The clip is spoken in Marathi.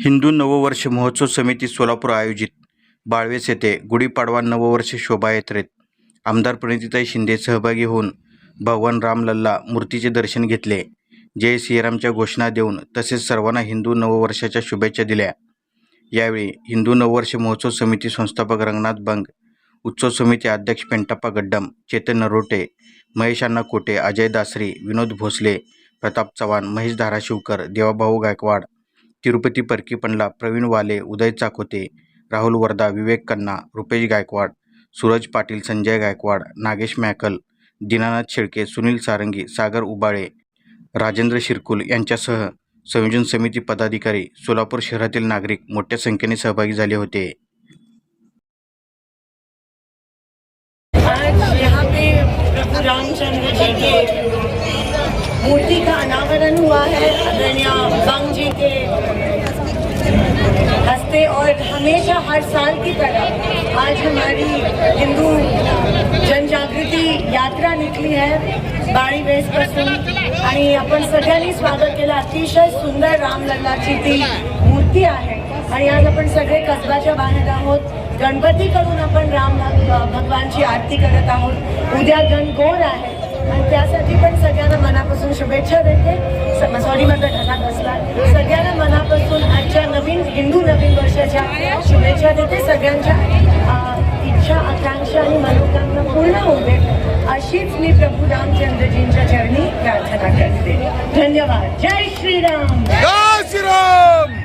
हिंदू नववर्ष महोत्सव समिती सोलापूर आयोजित बाळवेस येथे गुढीपाडवा नववर्ष शोभायात्रेत आमदार प्रणितीताई शिंदे सहभागी होऊन भगवान रामलल्ला मूर्तीचे दर्शन घेतले. जय श्रीरामच्या घोषणा देऊन तसेच सर्वांना हिंदू नववर्षाच्या शुभेच्छा दिल्या. यावेळी हिंदू नववर्ष महोत्सव समिती संस्थापक रंगनाथ बंग, उत्सव समिती अध्यक्ष पेंटाप्पा गड्डम, चेतन नरोटे, महेश अण्णा कोटे, अजय दासरी, विनोद भोसले, प्रताप चव्हाण, महेश धाराशिवकर, देवाभाऊ गायकवाड, तिरुपती परकीपंडला, प्रवीण वाले, उदय चाकोते, राहुल वर्धा, विवेक कन्ना, रुपेश गायकवाड, सूरज पाटील, संजय गायकवाड, नागेश मॅकल, दीनानाथ शेळके, सुनील सारंगी, सागर उबाळे, राजेंद्र शिरकुल यांच्यासह संयोजन समिती पदाधिकारी, सोलापूर शहरातील नागरिक मोठ्या संख्येने सहभागी झाले होते. आज यहाँ पे प्रभु रामचंद्र जी के मूर्ति का अनावरण हुआ है आदरणीय बंग जी के हस्ते, और हमेशा हर साल की तरह आज हमारी हिंदू जनजागृती यात्रा निकली है बाळी वेसपासून, आणि आपण सगळ्यांनी स्वागत केलं. अतिशय सुंदर रामलल्लाची ती मूर्ती आहे आणि आज आपण सगळे कसबाच्या बाहेर आहोत. गणपतीकडून आपण राम भगवानची आरती करत आहोत. उद्या गणगौर आहे आणि त्यासाठी पण सगळ्यांना मनापासून शुभेच्छा देते. सॉरी, माझा घरात असला सगळ्यांना मनापासून आजच्या हिंदू नवीन वर्षाच्या शुभेच्छा देते. सगळ्यांच्या इच्छा, आकांक्षा आणि मनोकामना पूर्ण होऊ दे अशीच मी प्रभू रामचंद्रजींच्या चरणी प्रार्थना करते. धन्यवाद. जय श्रीराम. जय श्रीराम.